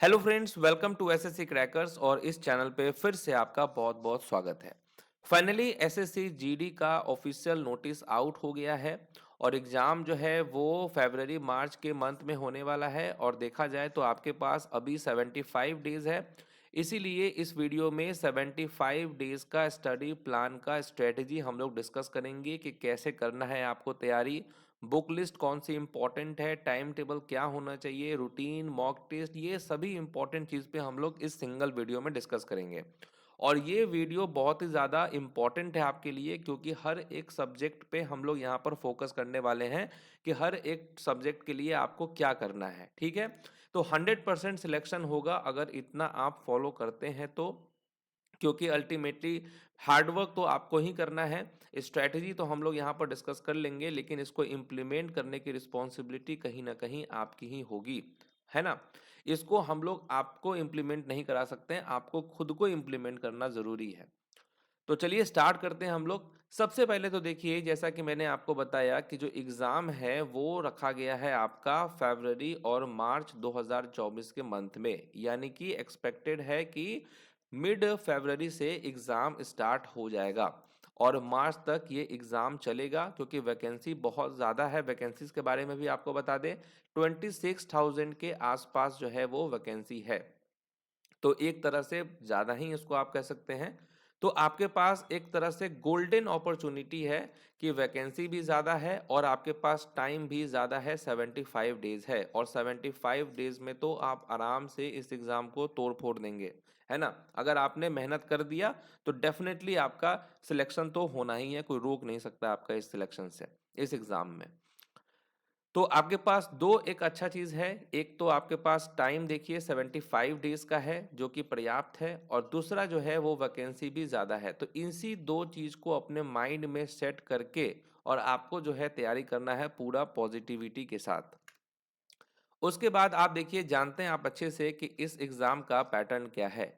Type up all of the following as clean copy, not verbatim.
Hello friends, welcome to SSC crackers और इस channel पे फिर से आपका बहुत बहुत स्वागत है। फाइनली एसएससी जीडी का ऑफिशियल नोटिस आउट हो गया है और एग्ज़ाम जो है वो फरवरी मार्च के मंथ में होने वाला है और देखा जाए तो आपके पास अभी 75 डेज़ है। इसीलिए इस वीडियो में 75 डेज़ का स्टडी प्लान का स्ट्रेटजी हम लोग डिस्कस करेंगे कि कैसे करना है आपको तैयारी, बुक लिस्ट कौन सी इंपॉर्टेंट है, टाइम टेबल क्या होना चाहिए, रूटीन, मॉक टेस्ट, ये सभी इंपॉर्टेंट चीज़ पे हम लोग इस सिंगल वीडियो में डिस्कस करेंगे। और ये वीडियो बहुत ही ज़्यादा इम्पॉर्टेंट है आपके लिए क्योंकि हर एक सब्जेक्ट पे हम लोग यहाँ पर फोकस करने वाले हैं कि हर एक सब्जेक्ट के लिए आपको क्या करना है। ठीक है, तो 100% सिलेक्शन होगा अगर इतना आप फॉलो करते हैं तो, क्योंकि अल्टीमेटली हार्डवर्क तो आपको ही करना है। स्ट्रैटेजी तो हम लोग यहाँ पर डिस्कस कर लेंगे, लेकिन इसको इम्प्लीमेंट करने की रिस्पॉन्सिबिलिटी कहीं ना कहीं आपकी ही होगी, है ना। इसको हम लोग आपको इम्प्लीमेंट नहीं करा सकते हैं, आपको खुद को इम्प्लीमेंट करना ज़रूरी है। तो चलिए स्टार्ट करते हैं हम लोग। सबसे पहले तो देखिए, जैसा कि मैंने आपको बताया कि जो एग्ज़ाम है वो रखा गया है आपका फरवरी और मार्च 2024 के मंथ में, यानी कि एक्सपेक्टेड है कि मिड फरवरी से एग्ज़ाम स्टार्ट हो जाएगा और मार्च तक ये एग्ज़ाम चलेगा क्योंकि वैकेंसी बहुत ज़्यादा है। वैकेंसीज के बारे में भी आपको बता दें, 26,000 के आसपास जो है वो वैकेंसी है। तो एक तरह से ज़्यादा ही इसको आप कह सकते हैं। तो आपके पास एक तरह से गोल्डन अपॉर्चुनिटी है कि वैकेंसी भी ज़्यादा है और आपके पास टाइम भी ज़्यादा है, 75 डेज़ है और 75 डेज़ में तो आप आराम से इस एग्ज़ाम को तोड़ फोड़ देंगे, है ना। अगर आपने मेहनत कर दिया तो डेफिनेटली आपका सिलेक्शन तो होना ही है, कोई रोक नहीं सकता आपका इस सिलेक्शन से, इस एग्ज़ाम में। तो आपके पास दो एक अच्छा चीज़ है, एक तो आपके पास टाइम देखिए 75 डेज़ का है जो कि पर्याप्त है, और दूसरा जो है वो वैकेंसी भी ज़्यादा है। तो इसी दो चीज़ को अपने माइंड में सेट करके और आपको जो है तैयारी करना है पूरा पॉजिटिविटी के साथ। उसके बाद आप देखिए, जानते हैं आप अच्छे से कि इस एग्ज़ाम का पैटर्न क्या है।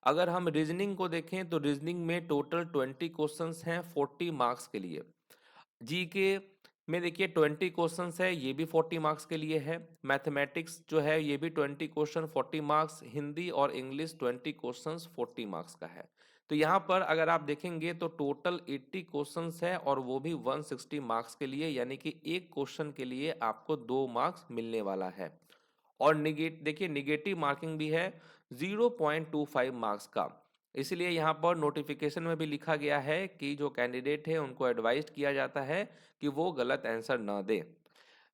अगर हम रीजनिंग को देखें तो रीजनिंग में टोटल 20 क्वेश्चंस हैं 40 मार्क्स के लिए। जीके में देखिए 20 क्वेश्चंस है, ये भी 40 मार्क्स के लिए है। मैथमेटिक्स जो है ये भी 20 क्वेश्चन 40 मार्क्स, हिंदी और इंग्लिश 20 क्वेश्चंस 40 मार्क्स का है। तो यहाँ पर अगर आप देखेंगे तो टोटल 80 क्वेश्चंस है और वो भी 160 मार्क्स के लिए, यानी कि एक क्वेश्चन के लिए आपको 2 मार्क्स मिलने वाला है। और देखिए निगेटिव मार्किंग भी है 0.25 मार्क्स का। इसलिए यहाँ पर नोटिफिकेशन में भी लिखा गया है कि जो कैंडिडेट है उनको एडवाइज किया जाता है कि वो गलत आंसर ना दे।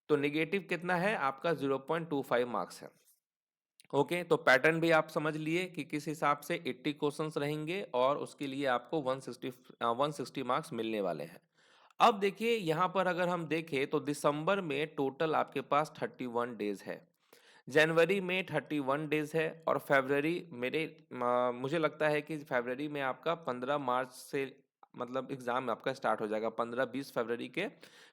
तो निगेटिव कितना है आपका, 0.25 मार्क्स है। ओके, तो पैटर्न भी आप समझ लिए कि किस हिसाब से 80 क्वेश्चंस रहेंगे और उसके लिए आपको 160 मार्क्स मिलने वाले हैं। अब देखिए यहाँ पर अगर हम देखें तो दिसंबर में टोटल आपके पास 31 डेज है, जनवरी में 31 डेज है और फरवरी मुझे लगता है कि फरवरी में आपका 15 मार्च से मतलब एग्ज़ाम आपका स्टार्ट हो जाएगा, 15-20 फरवरी के,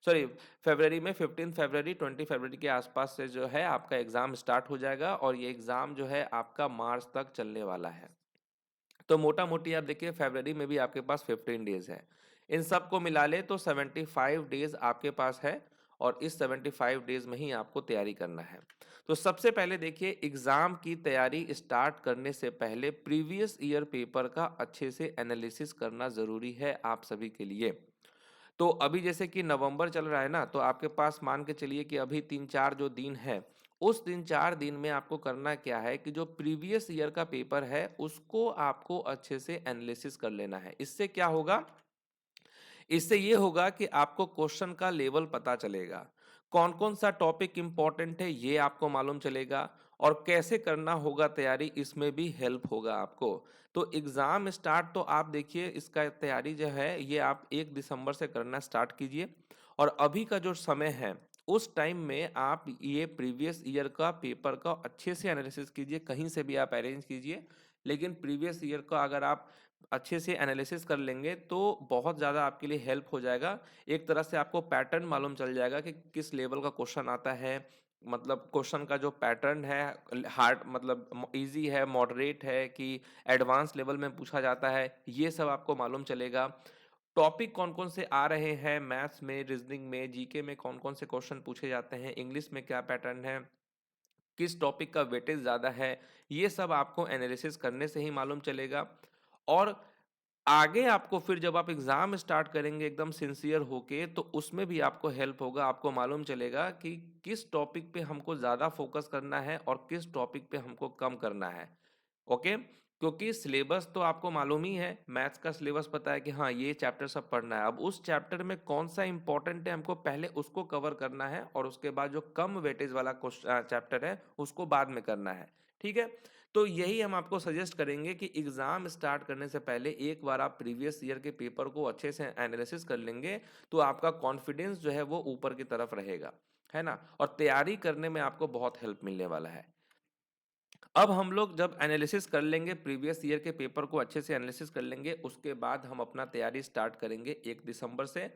सॉरी, फरवरी में 15 फरवरी 20 फरवरी के आसपास से जो है आपका एग्ज़ाम स्टार्ट हो जाएगा और ये एग्ज़ाम जो है आपका मार्च तक चलने वाला है। तो मोटा मोटी आप देखिए फरवरी में भी आपके पास 15 डेज है। इन सब को मिला ले तो 75 डेज आपके पास है और इस 75 डेज में ही आपको तैयारी करना है। तो सबसे पहले देखिए, एग्जाम की तैयारी स्टार्ट करने से पहले प्रीवियस ईयर पेपर का अच्छे से एनालिसिस करना ज़रूरी है आप सभी के लिए। तो अभी जैसे कि नवंबर चल रहा है ना, तो आपके पास मान के चलिए कि अभी 3-4 जो दिन है, उस 3-4 दिन में आपको करना क्या है कि जो प्रीवियस ईयर का पेपर है उसको आपको अच्छे से एनालिसिस कर लेना है। इससे क्या होगा, इससे ये होगा कि आपको क्वेश्चन का लेवल पता चलेगा, कौन कौन सा टॉपिक इंपॉर्टेंट है ये आपको मालूम चलेगा और कैसे करना होगा तैयारी, इसमें भी हेल्प होगा आपको। तो एग्ज़ाम स्टार्ट तो आप देखिए, इसका तैयारी जो है ये आप 1 दिसंबर से करना स्टार्ट कीजिए और अभी का जो समय है उस टाइम में आप ये प्रीवियस ईयर का पेपर का अच्छे से एनालिसिस कीजिए, कहीं से भी आप अरेंज कीजिए, लेकिन प्रीवियस ईयर का अगर आप अच्छे से एनालिसिस कर लेंगे तो बहुत ज़्यादा आपके लिए हेल्प हो जाएगा। एक तरह से आपको पैटर्न मालूम चल जाएगा कि किस लेवल का क्वेश्चन आता है, मतलब क्वेश्चन का जो पैटर्न है, हार्ड मतलब इजी है, मॉडरेट है कि एडवांस लेवल में पूछा जाता है, ये सब आपको मालूम चलेगा। टॉपिक कौन कौन से आ रहे हैं मैथ्स में, रीजनिंग में, जीके में कौन कौन से क्वेश्चन पूछे जाते हैं, इंग्लिश में क्या पैटर्न है, किस टॉपिक का वेटेज ज़्यादा है, ये सब आपको एनालिसिस करने से ही मालूम चलेगा। और आगे आपको फिर जब आप एग्ज़ाम स्टार्ट करेंगे एकदम सिंसियर होके, तो उसमें भी आपको हेल्प होगा, आपको मालूम चलेगा कि किस टॉपिक पे हमको ज़्यादा फोकस करना है और किस टॉपिक पे हमको कम करना है। ओके? क्योंकि सिलेबस तो आपको मालूम ही है, मैथ्स का सिलेबस पता है कि हाँ, ये चैप्टर सब पढ़ना है। अब उस चैप्टर में कौन-सा इम्पोर्टेंट है, हमको पहले उसको कवर करना है और उसके बाद जो कम वेटेज वाला चैप्टर है, उसको बाद में करना है। ठीक है? तो यही हम आपको सजेस्ट करेंगे कि एग्ज़ाम स्टार्ट करने से पहले एक बार आप प्रीवियस ईयर के पेपर को अच्छे से एनालिसिस कर लेंगे, तो आपका कॉन्फिडेंस जो है वो ऊपर की तरफ रहेगा, है ना? और तैयारी करने में आपको बहुत हेल्प मिलने वाला है। अब हम लोग जब एनालिसिस कर लेंगे, प्रीवियस ईयर के पेपर को अच्छे से एनालिसिस कर लेंगे, उसके बाद हम अपना तैयारी स्टार्ट करेंगे 1 दिसंबर से।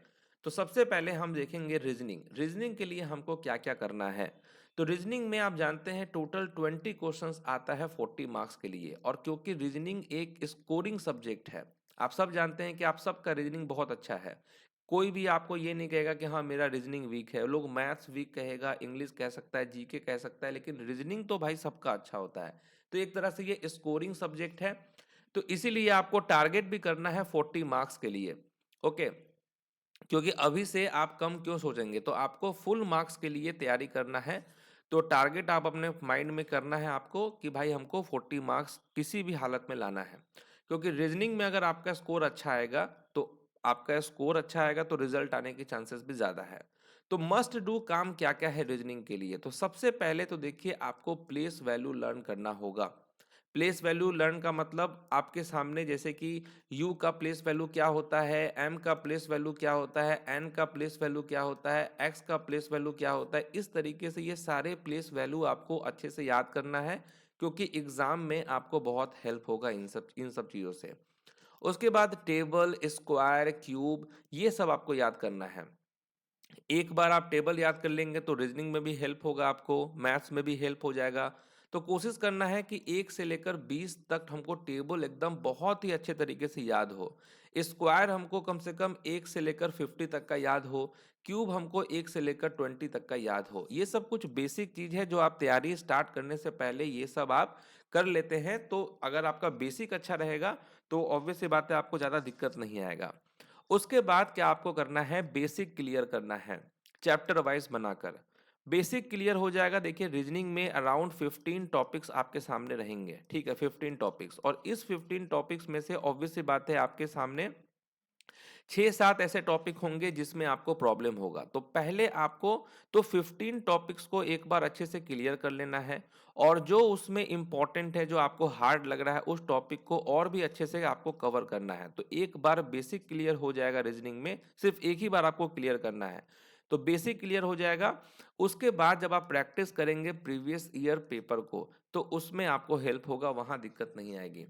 तो सबसे पहले हम देखेंगे रीजनिंग। रीजनिंग के लिए हमको क्या-क्या करना है? तो रीजनिंग में आप जानते हैं टोटल 20 क्वेश्चंस आता है 40 मार्क्स के लिए, और क्योंकि रीजनिंग एक स्कोरिंग सब्जेक्ट है, आप सब जानते हैं कि आप सबका रीजनिंग बहुत अच्छा है। कोई भी आपको ये नहीं कहेगा कि हाँ, मेरा रीजनिंग वीक है। लोग मैथ्स वीक कहेगा, इंग्लिश कह सकता है, जीके कह सकता है, लेकिन रीजनिंग तो भाई सबका अच्छा होता है। तो एक तरह से ये स्कोरिंग सब्जेक्ट है, तो इसीलिए आपको टारगेट भी करना है 40 मार्क्स के लिए। ओके? क्योंकि अभी से आप कम क्यों सोचेंगे, तो आपको फुल मार्क्स के लिए तैयारी करना है। तो टारगेट आप अपने माइंड में करना है आपको कि भाई हमको 40 मार्क्स किसी भी हालत में लाना है। क्योंकि रीजनिंग में अगर आपका स्कोर अच्छा आएगा, तो आपका स्कोर अच्छा आएगा तो रिजल्ट आने के चांसेस भी ज़्यादा है। तो मस्ट डू काम क्या क्या है रीजनिंग के लिए? तो सबसे पहले तो देखिए, आपको प्लेस वैल्यू लर्न करना होगा। प्लेस वैल्यू लर्न का मतलब आपके सामने, जैसे कि यू का प्लेस वैल्यू क्या होता है, एम का प्लेस वैल्यू क्या होता है, एन का प्लेस वैल्यू क्या होता है, एक्स का प्लेस वैल्यू क्या होता है, इस तरीके से ये सारे प्लेस वैल्यू आपको अच्छे से याद करना है, क्योंकि एग्जाम में आपको बहुत हेल्प होगा इन सब चीज़ों से। उसके बाद टेबल, स्क्वायर, क्यूब, ये सब आपको याद करना है। एक बार आप टेबल याद कर लेंगे तो रीजनिंग में भी हेल्प होगा आपको, मैथ्स में भी हेल्प हो जाएगा। तो कोशिश करना है कि 1 से लेकर 20 तक हमको टेबल एकदम बहुत ही अच्छे तरीके से याद हो। स्क्वायर हमको कम से कम 1 से लेकर 50 तक का याद हो। क्यूब हमको 1 से लेकर 20 तक का याद हो। ये सब कुछ बेसिक चीज़ है जो आप तैयारी स्टार्ट करने से पहले ये सब आप कर लेते हैं, तो अगर आपका बेसिक अच्छा रहेगा तो ऑब्वियस सी बात है, आपको ज़्यादा दिक्कत नहीं आएगा। उसके बाद क्या आपको करना है, बेसिक क्लियर करना है चैप्टर वाइज बनाकर। बेसिक क्लियर हो जाएगा। देखिए, रीजनिंग में अराउंड 15 टॉपिक्स आपके सामने रहेंगे, ठीक है, 15 टॉपिक्स, और इस 15 टॉपिक्स में से ऑब्वियस सी बात है आपके सामने 6-7 ऐसे टॉपिक होंगे जिसमें आपको प्रॉब्लम होगा। तो पहले आपको तो 15 टॉपिक्स को एक बार अच्छे से क्लियर कर लेना है, और जो उसमें इम्पोर्टेंट है, जो आपको हार्ड लग रहा है, उस टॉपिक को और भी अच्छे से आपको कवर करना है। तो एक बार बेसिक क्लियर हो जाएगा रीजनिंग में, सिर्फ एक ही बार आपको क्लियर करना है। तो बेसिक क्लियर हो जाएगा। उसके बाद जब आप प्रैक्टिस करेंगे प्रीवियस ईयर पेपर को, तो उसमें आपको हेल्प होगा, वहाँ दिक्कत नहीं आएगी।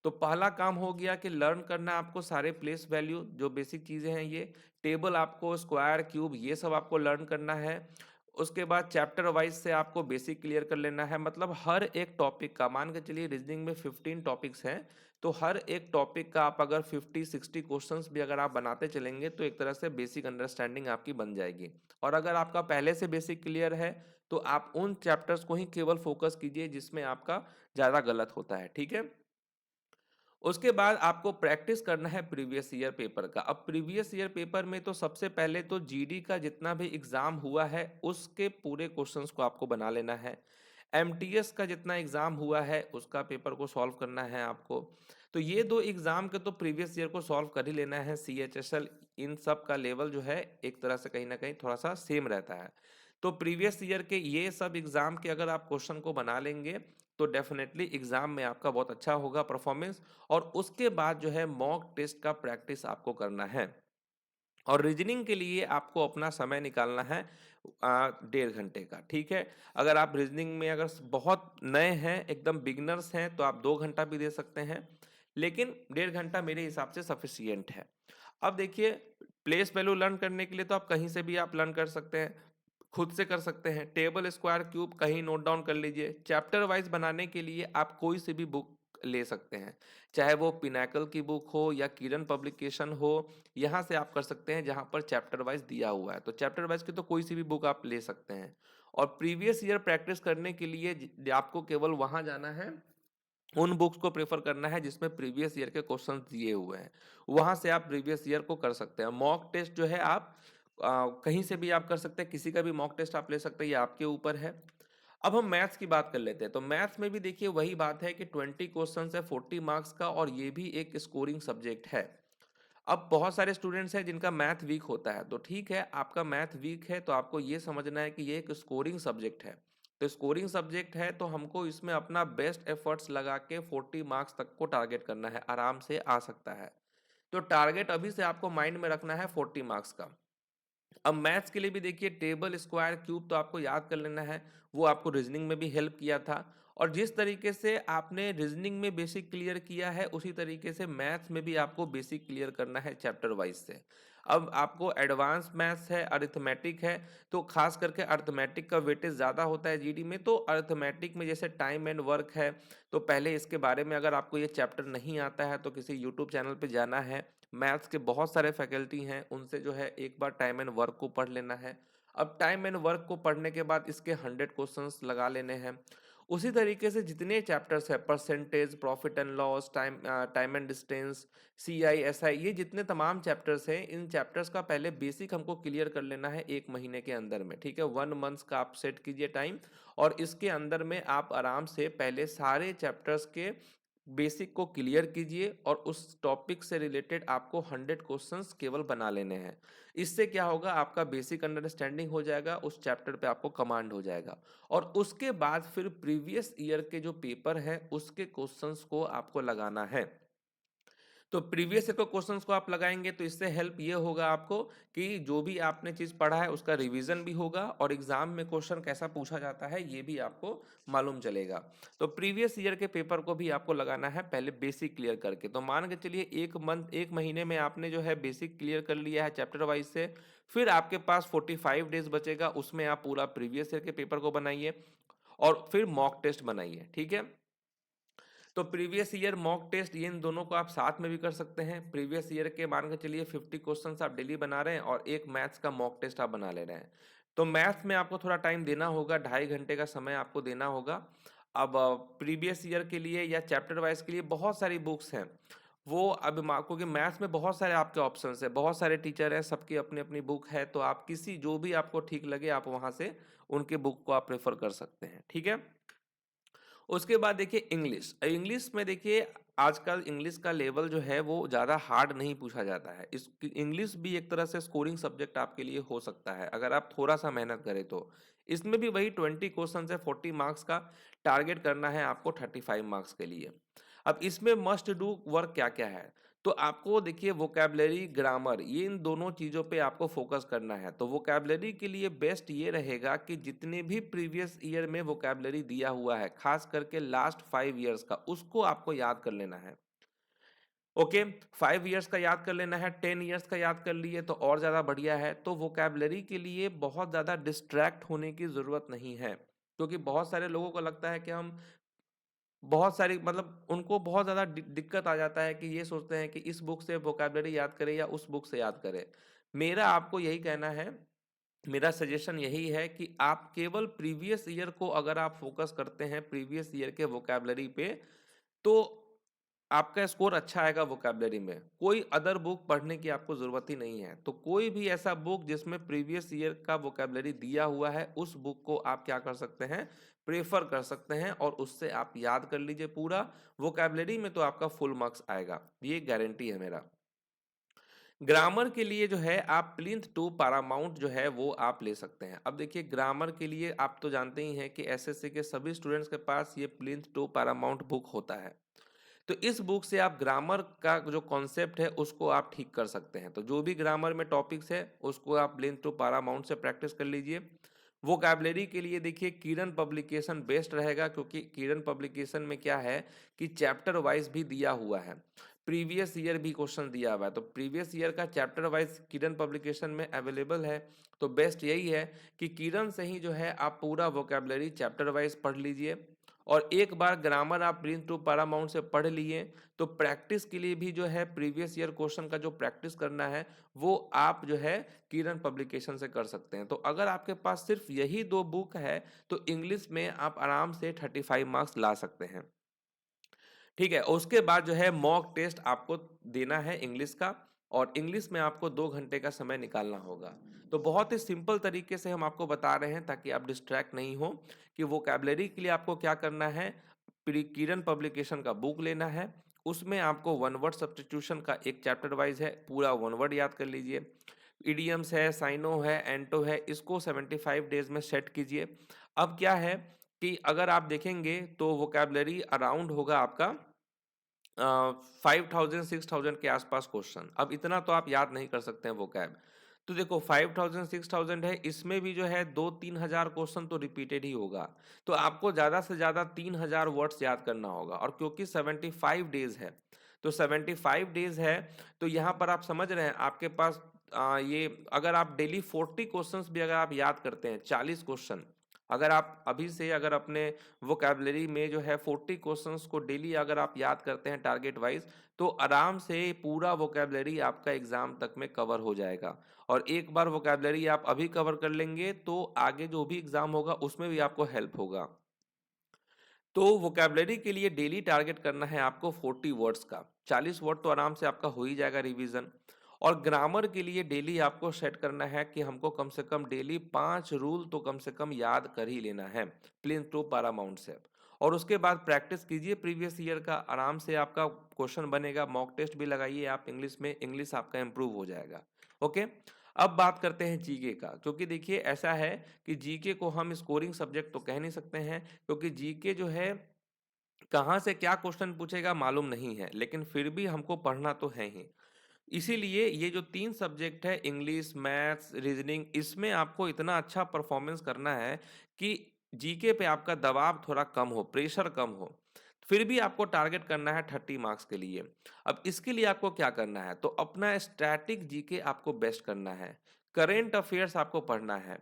तो पहला काम हो गया कि लर्न करना है आपको सारे प्लेस वैल्यू, जो बेसिक चीज़ें हैं, ये टेबल आपको, स्क्वायर, क्यूब, ये सब आपको लर्न करना है। उसके बाद चैप्टर वाइज से आपको बेसिक क्लियर कर लेना है, मतलब हर एक टॉपिक का, मान के चलिए रीजनिंग में 15 टॉपिक्स हैं, तो हर एक टॉपिक का आप अगर 50-60 क्वेश्चंस भी अगर आप बनाते चलेंगे, तो एक तरह से बेसिक अंडरस्टैंडिंग आपकी बन जाएगी। और अगर आपका पहले से बेसिक क्लियर है, तो आप उन चैप्टर्स को ही केवल फोकस कीजिए जिसमें आपका ज़्यादा गलत होता है, ठीक है। उसके बाद आपको प्रैक्टिस करना है प्रीवियस ईयर पेपर का। अब प्रीवियस ईयर पेपर में तो सबसे पहले तो जीडी का जितना भी एग्ज़ाम हुआ है, उसके पूरे क्वेश्चंस को आपको बना लेना है। एमटीएस का जितना एग्ज़ाम हुआ है, उसका पेपर को सॉल्व करना है आपको। तो ये 2 एग्ज़ाम के तो प्रीवियस ईयर को सॉल्व कर ही लेना है। सीएचएसएल, इन सब का लेवल जो है, एक तरह से कहीं न कहीं थोड़ा-सा सेम रहता है। तो प्रीवियस ईयर के ये सब एग्ज़ाम के अगर आप क्वेश्चन को बना लेंगे, तो डेफ़िनेटली एग्ज़ाम में आपका बहुत अच्छा होगा परफ़ॉर्मेंस। और उसके बाद जो है मॉक टेस्ट का प्रैक्टिस आपको करना है। और रीजनिंग के लिए आपको अपना समय निकालना है 1.5 घंटे का, ठीक है। अगर आप रीजनिंग में अगर बहुत नए हैं, एकदम बिगिनर्स हैं, तो आप 2 घंटा भी दे सकते हैं, लेकिन 1.5 घंटा मेरे हिसाब से सफिशियंट है। अब देखिए, प्लेस वैल्यू लर्न करने के लिए तो आप कहीं से भी आप लर्न कर सकते हैं, खुद से कर सकते हैं। टेबल, स्क्वायर, क्यूब कहीं नोट डाउन कर लीजिए। चैप्टर वाइज बनाने के लिए आप कोई से भी बुक ले सकते हैं, चाहे वो पिनाकल की बुक हो या किरण पब्लिकेशन हो, यहाँ से आप कर सकते हैं जहाँ पर चैप्टर वाइज दिया हुआ है। तो चैप्टर वाइज की तो कोई सी भी बुक आप ले सकते हैं। और प्रीवियस ईयर प्रैक्टिस करने के लिए आपको केवल वहां जाना है, उन बुक्स को प्रेफर करना है जिसमें प्रीवियस ईयर के क्वेश्चंस दिए हुए हैं, वहां से आप प्रीवियस ईयर को कर सकते हैं। मॉक टेस्ट जो है आप कहीं से भी आप कर सकते हैं, किसी का भी मॉक टेस्ट आप ले सकते हैं, ये आपके ऊपर है। अब हम मैथ्स की बात कर लेते हैं। तो मैथ्स में भी देखिए वही बात है कि 20 क्वेश्चंस है 40 मार्क्स का, और ये भी एक स्कोरिंग सब्जेक्ट है। अब बहुत सारे स्टूडेंट्स हैं जिनका मैथ वीक होता है, तो ठीक है, आपका मैथ वीक है तो आपको ये समझना है कि ये एक स्कोरिंग सब्जेक्ट है। तो स्कोरिंग सब्जेक्ट है तो हमको इसमें अपना बेस्ट एफर्ट्स लगा के 40 मार्क्स तक को टारगेट करना है, आराम से आ सकता है। तो टारगेट अभी से आपको माइंड में रखना है 40 मार्क्स का। अब मैथ्स के लिए भी देखिए टेबल स्क्वायर क्यूब तो आपको याद कर लेना है, वो आपको रीजनिंग में भी हेल्प किया था। और जिस तरीके से आपने रीजनिंग में बेसिक क्लियर किया है, उसी तरीके से मैथ्स में भी आपको बेसिक क्लियर करना है चैप्टर वाइज से। अब आपको एडवांस मैथ्स है, अरिथमेटिक है, तो खास करके अरिथमेटिक का वेटेज ज़्यादा होता है जीडी में। तो अरिथमेटिक में जैसे टाइम एंड वर्क है, तो पहले इसके बारे में अगर आपको ये चैप्टर नहीं आता है तो किसी यूट्यूब चैनल पे जाना है, मैथ्स के बहुत सारे फैकल्टी हैं, उनसे जो है एक बार टाइम एंड वर्क को पढ़ लेना है। अब टाइम एंड वर्क को पढ़ने के बाद इसके 100 क्वेश्चंस लगा लेने हैं। उसी तरीके से जितने चैप्टर्स है, percentage, profit and loss, time and distance, C I S I, ये जितने तमाम चैप्टर्स हैं, इन चैप्टर्स का पहले बेसिक हमको क्लियर कर लेना है 1 महीने के अंदर में। ठीक है, 1 मंथ का आप सेट कीजिए टाइम, और इसके अंदर में आप आराम से पहले सारे चैप्टर्स के बेसिक को क्लियर कीजिए, और उस टॉपिक से रिलेटेड आपको 100 क्वेश्चंस केवल बना लेने हैं। इससे क्या होगा, आपका बेसिक अंडरस्टैंडिंग हो जाएगा, उस चैप्टर पे आपको कमांड हो जाएगा। और उसके बाद फिर प्रीवियस ईयर के जो पेपर है उसके क्वेश्चंस को आपको लगाना है। तो प्रीवियस ईयर के क्वेश्चंस को आप लगाएंगे तो इससे हेल्प ये होगा आपको कि जो भी आपने चीज पढ़ा है उसका रिवीजन भी होगा, और एग्जाम में क्वेश्चन कैसा पूछा जाता है ये भी आपको मालूम चलेगा। तो प्रीवियस ईयर के पेपर को भी आपको लगाना है पहले बेसिक क्लियर करके। तो मान के चलिए 1 महीने में आपने जो है बेसिक क्लियर कर लिया है चैप्टर वाइज से, फिर आपके पास 45 डेज बचेगा, उसमें आप पूरा प्रीवियस ईयर के पेपर को बनाइए और फिर मॉक टेस्ट बनाइए। ठीक है, तो प्रीवियस ईयर मॉक टेस्ट, ये इन दोनों को आप साथ में भी कर सकते हैं। प्रीवियस ईयर के मान के चलिए 50 क्वेश्चंस आप डेली बना रहे हैं, और एक मैथ्स का मॉक टेस्ट आप बना ले रहे हैं। तो मैथ्स में आपको थोड़ा टाइम देना होगा, 2.5 घंटे का समय आपको देना होगा। अब प्रीवियस ईयर के लिए या चैप्टर वाइज के लिए बहुत सारी बुक्स हैं, वो अब क्योंकि मैथ्स में बहुत सारे आपके ऑप्शंस है, बहुत सारे टीचर हैं, सबकी अपनी अपनी बुक है, तो आप किसी जो भी आपको ठीक लगे आप वहां से उनके बुक को आप प्रेफर कर सकते हैं। ठीक है, उसके बाद देखिए इंग्लिश। इंग्लिश में देखिए आजकल इंग्लिश का लेवल जो है वो ज़्यादा हार्ड नहीं पूछा जाता है। इस इंग्लिश भी एक तरह से स्कोरिंग सब्जेक्ट आपके लिए हो सकता है अगर आप थोड़ा सा मेहनत करें तो। इसमें भी वही 20 क्वेश्चन है, 40 मार्क्स का टारगेट करना है आपको 35 मार्क्स के लिए। अब इसमें मस्ट डू वर्क क्या क्या है, तो आपको देखिए वोकैबलरी, ग्रामर, ये इन दोनों चीज़ों पे आपको फोकस करना है। तो वोकैबलरी के लिए बेस्ट ये रहेगा कि जितने भी प्रीवियस ईयर में वोकैबलरी दिया हुआ है, खास करके लास्ट 5 ईयर्स का, उसको आपको याद कर लेना है। ओके, 5 ईयर्स का याद कर लेना है, 10 ईयर्स का याद कर लिए तो और ज़्यादा बढ़िया है। तो वोकैबलरी के लिए बहुत ज़्यादा डिस्ट्रैक्ट होने की ज़रूरत नहीं है, क्योंकि बहुत सारे लोगों को लगता है कि हम बहुत सारी मतलब उनको बहुत ज़्यादा दिक्कत आ जाता है कि ये सोचते हैं कि इस बुक से वोकैबलरी याद करें या उस बुक से याद करें। मेरा आपको यही कहना है, मेरा सजेशन यही है कि आप केवल प्रीवियस ईयर को अगर आप फोकस करते हैं, प्रीवियस ईयर के वोकैबलरी पे, तो आपका स्कोर अच्छा आएगा वोकैबलरी में। कोई अदर बुक पढ़ने की आपको ज़रूरत ही नहीं है। तो कोई भी ऐसा बुक जिसमें प्रीवियस ईयर का वोकैबलरी दिया हुआ है, उस बुक को आप क्या कर सकते हैं, प्रेफर कर सकते हैं, और उससे आप याद कर लीजिए पूरा। वोकैबलरी में तो आपका फुल मार्क्स आएगा, ये गारंटी है मेरा। ग्रामर के लिए जो है आप प्लिंथ टू पैरामाउंट जो है वो आप ले सकते हैं। अब देखिए ग्रामर के लिए आप तो जानते ही हैं कि एसएससी के सभी स्टूडेंट्स के पास ये प्लिंथ टू पैरामाउंट बुक होता है। तो इस बुक से आप ग्रामर का जो कॉन्सेप्ट है उसको आप ठीक कर सकते हैं। तो जो भी ग्रामर में टॉपिक्स है उसको आप प्लिंथ टू पैरामाउंट से प्रैक्टिस कर लीजिए। वोकैबलरी के लिए देखिए किरण पब्लिकेशन बेस्ट रहेगा, क्योंकि किरण पब्लिकेशन में क्या है कि चैप्टर वाइज भी दिया हुआ है, प्रीवियस ईयर भी क्वेश्चन दिया हुआ है। तो प्रीवियस ईयर का चैप्टर वाइज किरण पब्लिकेशन में अवेलेबल है। तो बेस्ट यही है कि किरण से ही जो है आप पूरा वोकैबलरी चैप्टर वाइज पढ़ लीजिए, और एक बार ग्रामर आप प्रिंस टू पैरामाउंट से पढ़ लिए तो प्रैक्टिस के लिए भी जो है प्रीवियस ईयर क्वेश्चन का जो प्रैक्टिस करना है वो आप जो है किरण पब्लिकेशन से कर सकते हैं। तो अगर आपके पास सिर्फ यही दो बुक है तो इंग्लिश में आप आराम से 35 मार्क्स ला सकते हैं। ठीक है, उसके बाद जो है मॉक टेस्ट आपको देना है इंग्लिश का, और इंग्लिश में आपको 2 घंटे का समय निकालना होगा। तो बहुत ही सिंपल तरीके से हम आपको बता रहे हैं ताकि आप डिस्ट्रैक्ट नहीं हो कि वोकैबुलरी के लिए आपको क्या करना है। किरण पब्लिकेशन का बुक लेना है, उसमें आपको वन वर्ड सब्स्टिट्यूशन का एक चैप्टर वाइज है, पूरा वन वर्ड याद कर लीजिए। इडियम्स है, साइनो है, एंटो है, इसको 75 डेज में सेट कीजिए। अब क्या है कि अगर आप देखेंगे तो वोकैबुलरी अराउंड होगा आपका 5000 6000 के आसपास क्वेश्चन। अब इतना तो आप याद नहीं कर सकते हैं वोकैब। तो देखो 5000 6000 है, इसमें भी जो है 2-3 हजार क्वेश्चन तो रिपीटेड ही होगा। तो आपको ज़्यादा से ज़्यादा 3000 वर्ड्स याद करना होगा, और क्योंकि 75 डेज है तो 75 डेज है तो यहाँ पर आप समझ रहे हैं आपके पास ये अगर आप डेली 40 क्वेश्चंस भी अगर आप याद करते हैं, 40 क्वेश्चन अगर आप अभी से अगर अपने वोकैबुलरी में जो है 40 क्वेश्चंस को डेली अगर आप याद करते हैं टारगेट वाइज, तो आराम से पूरा वोकैबुलरी आपका एग्जाम तक में कवर हो जाएगा। और एक बार वोकैबुलरी आप अभी कवर कर लेंगे तो आगे जो भी एग्जाम होगा उसमें भी आपको हेल्प होगा। तो वोकैबुलरी के लिए डेली टारगेट करना है आपको 40 वर्ड्स का। 40 वर्ड तो आराम से आपका हो ही जाएगा रिवीजन। और ग्रामर के लिए डेली आपको सेट करना है कि हमको कम से कम डेली 5 रूल तो कम से कम याद कर ही लेना है, प्लेन टू पैरामाउंट से। और उसके बाद प्रैक्टिस कीजिए प्रीवियस ईयर का, आराम से आपका क्वेश्चन बनेगा। मॉक टेस्ट भी लगाइए आप इंग्लिश में, इंग्लिश आपका इंप्रूव हो जाएगा। ओके, अब बात करते हैं जीके का, क्योंकि देखिए ऐसा है कि जीके को हम स्कोरिंग सब्जेक्ट तो कह नहीं सकते हैं, क्योंकि जीके जो है कहाँ से क्या क्वेश्चन पूछेगा मालूम नहीं है, लेकिन फिर भी हमको पढ़ना तो है ही। इसीलिए ये जो 3 सब्जेक्ट है, इंग्लिश, मैथ्स, रीजनिंग, इसमें आपको इतना अच्छा परफॉर्मेंस करना है कि जीके पे आपका दबाव थोड़ा कम हो, प्रेशर कम हो। फिर भी आपको टारगेट करना है 30 मार्क्स के लिए। अब इसके लिए आपको क्या करना है, तो अपना स्टैटिक जीके आपको बेस्ट करना है, करेंट अफेयर्स आपको पढ़ना है,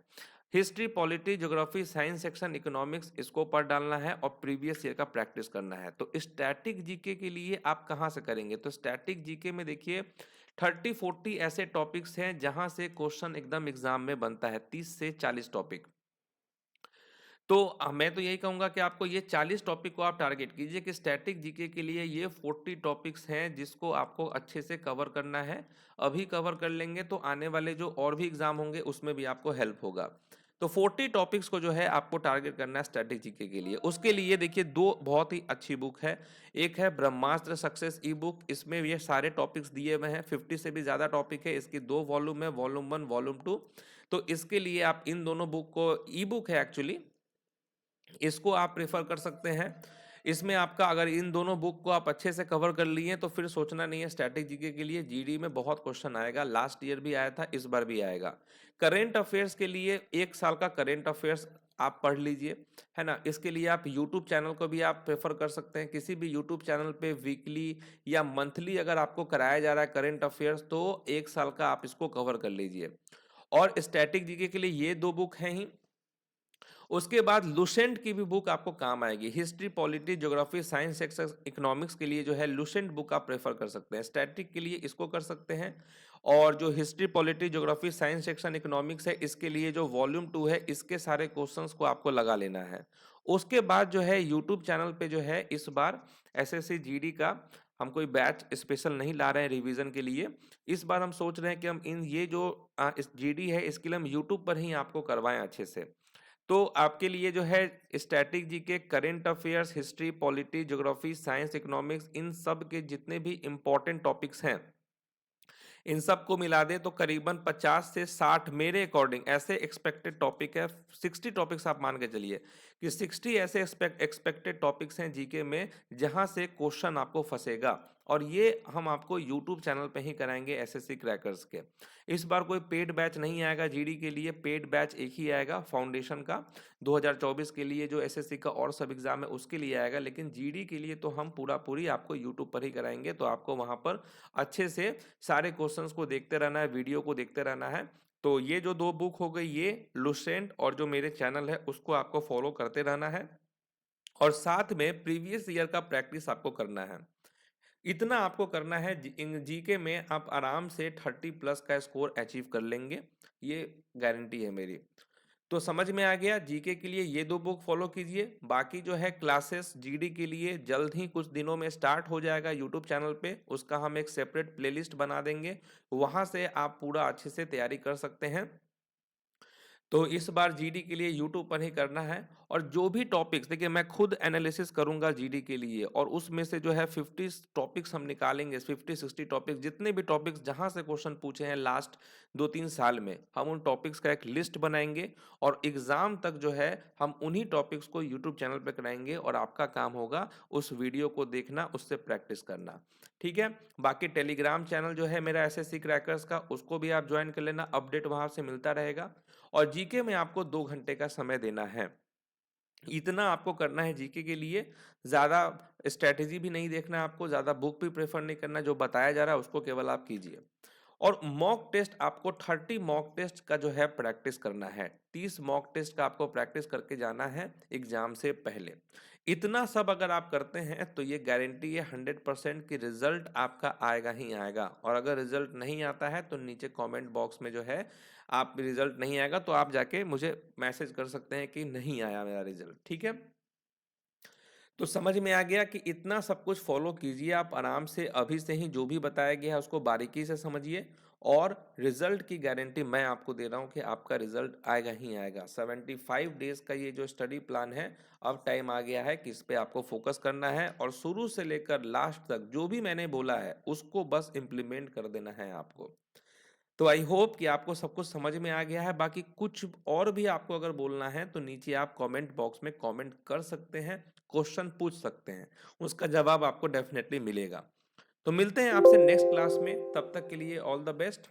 history, polity, geography, science section, economics, इसको पढ़ डालना है, और प्रीवियस ईयर का प्रैक्टिस करना है। तो स्टैटिक जीके के लिए आप कहाँ से करेंगे, तो स्टैटिक जीके में देखिए 30-40 ऐसे टॉपिक्स हैं जहां से क्वेश्चन एकदम एग्जाम में बनता है, 30 से 40 टॉपिक। तो मैं तो यही कहूंगा कि आपको ये 40 टॉपिक को आप टारगेट कीजिए कि स्टैटिक जीके के लिए ये 40 टॉपिक्स हैं जिसको आपको अच्छे से कवर करना है। अभी कवर कर लेंगे तो आने वाले जो और भी एग्जाम होंगे उसमें भी आपको हेल्प होगा। तो 40 टॉपिक्स को जो है आपको टारगेट करना है स्टैटिक जीके के लिए। उसके लिए देखिए दो बहुत ही अच्छी बुक है। एक है ब्रह्मास्त्र सक्सेस ई बुक, इसमें ये सारे टॉपिक्स दिए हुए हैं, 50 से भी ज़्यादा टॉपिक है, इसकी 2 वॉल्यूम है, वॉल्यूम 1 वॉल्यूम 2। तो इसके लिए आप इन दोनों बुक को, ई बुक है एक्चुअली, इसको आप प्रेफर कर सकते हैं। इसमें आपका अगर इन दोनों बुक को आप अच्छे से कवर कर लिए तो फिर सोचना नहीं है, स्टैटिक जीके के लिए जीडी में बहुत क्वेश्चन आएगा, लास्ट ईयर भी आया था, इस बार भी आएगा। करेंट अफेयर्स के लिए 1 साल का करेंट अफेयर्स आप पढ़ लीजिए, है ना। इसके लिए आप यूट्यूब चैनल को भी आप प्रेफर कर सकते हैं, किसी भी यूट्यूब चैनल पे वीकली या मंथली अगर आपको कराया जा रहा है करेंट अफेयर्स तो 1 साल का आप इसको कवर कर लीजिए। और स्टैटिक जीके के लिए ये दो बुक हैं ही। उसके बाद लुसेंट की भी बुक आपको काम आएगी, history, polity, geography, science section, economics के लिए जो है लुसेंट बुक आप प्रेफर कर सकते हैं। स्टैटिक के लिए इसको कर सकते हैं। और जो history, polity, geography, science section, economics है, इसके लिए जो वॉल्यूम 2 है, इसके सारे क्वेश्चंस को आपको लगा लेना है। उसके बाद जो है यूट्यूब चैनल पे जो है इस बार एसएससी जीडी का हम कोई बैच स्पेशल नहीं ला रहे हैं रिवीजन के लिए। इस बार हम सोच रहे हैं कि हम इन ये जो इस जीडी है इसके लिए हम यूट्यूब पर ही आपको करवाएं अच्छे से। तो आपके लिए जो है static GK, current affairs, history, polity, geography, science, economics, इन सब के जितने भी इंपॉर्टेंट टॉपिक्स हैं, इन सब को मिला दे तो करीबन 50 से 60 मेरे अकॉर्डिंग ऐसे एक्सपेक्टेड टॉपिक है। 60 टॉपिक्स आप मान के चलिए कि 60 ऐसे एक्सपेक्टेड टॉपिक्स हैं जीके में जहां से क्वेश्चन आपको फंसेगा। और ये हम आपको यूट्यूब चैनल पे ही कराएंगे एसएससी क्रैकर्स के। इस बार कोई पेड बैच नहीं आएगा जीडी के लिए, पेड बैच एक ही आएगा फाउंडेशन का 2024 के लिए, जो एसएससी का और सब एग्जाम है उसके लिए आएगा। लेकिन जीडी के लिए तो हम पूरा पूरी आपको यूट्यूब पर ही कराएंगे, तो आपको वहां पर अच्छे से सारे क्वेश्चंस को देखते रहना है, वीडियो को देखते रहना है। तो ये जो दो बुक हो गई, ये लुसेंट और जो मेरे चैनल है उसको आपको फॉलो करते रहना है। और साथ में प्रीवियस ईयर का प्रैक्टिस आपको करना है। इतना आपको करना है, जीके में आप आराम से 30 प्लस का स्कोर अचीव कर लेंगे, ये गारंटी है मेरी। तो समझ में आ गया, जीके के लिए ये 2 बुक फॉलो कीजिए। बाकी जो है क्लासेस जीडी के लिए जल्द ही कुछ दिनों में स्टार्ट हो जाएगा यूट्यूब चैनल पे, उसका हम एक सेपरेट प्लेलिस्ट बना देंगे, वहां से आप पूरा अच्छे से तैयारी कर सकते हैं। तो इस बार जीडी के लिए यूट्यूब पर ही करना है, और जो भी टॉपिक्स, देखिए मैं खुद एनालिसिस करूंगा जीडी के लिए, और उसमें से जो है 50 टॉपिक्स हम निकालेंगे, 50-60 टॉपिक्स, जितने भी टॉपिक्स जहां से क्वेश्चन पूछे हैं लास्ट 2-3 साल में, हम उन टॉपिक्स का एक लिस्ट बनाएंगे, और एग्जाम तक जो है हम उन्हीं टॉपिक्स को यूट्यूब चैनल पर कराएंगे, और आपका काम होगा उस वीडियो को देखना, उससे प्रैक्टिस करना। ठीक है। बाकी टेलीग्राम चैनल जो है मेरा एसएससी क्रैकर्स का, उसको भी आप ज्वाइन कर लेना, अपडेट वहां से मिलता रहेगा। और जीके में आपको 2 घंटे का समय देना है, इतना आपको करना है जीके के लिए। ज्यादा स्ट्रेटेजी भी नहीं देखना है आपको, ज्यादा बुक भी प्रेफर नहीं करना, जो बताया जा रहा है उसको केवल आप कीजिए। और मॉक टेस्ट आपको 30 मॉक टेस्ट का जो है प्रैक्टिस करना है, 30 मॉक टेस्ट का आपको प्रैक्टिस करके जाना है एग्जाम से पहले। इतना सब अगर आप करते हैं तो ये गारंटी है 100% कि रिजल्ट आपका आएगा ही आएगा। और अगर रिजल्ट नहीं आता है तो नीचे कमेंट बॉक्स में जो है, आप रिजल्ट नहीं आएगा तो आप जाके मुझे मैसेज कर सकते हैं कि नहीं आया मेरा रिजल्ट। ठीक है। तो समझ में आ गया कि इतना सब कुछ फॉलो कीजिए आप आराम से, अभी से ही जो भी बताया गया है उसको बारीकी से समझिए, और रिजल्ट की गारंटी मैं आपको दे रहा हूं कि आपका रिजल्ट आएगा ही आएगा। 75 डेज का ये जो स्टडी प्लान है, अब टाइम आ गया है कि इस पे आपको फोकस करना है, और शुरू से लेकर लास्ट तक जो भी मैंने बोला है उसको बस इम्प्लीमेंट कर देना है आपको। तो आई होप कि आपको सब कुछ समझ में आ गया है। बाकी कुछ और भी आपको अगर बोलना है तो नीचे आप कमेंट बॉक्स में कमेंट कर सकते हैं, क्वेश्चन पूछ सकते हैं, उसका जवाब आपको डेफिनेटली मिलेगा। तो मिलते हैं आपसे नेक्स्ट क्लास में, तब तक के लिए ऑल द बेस्ट।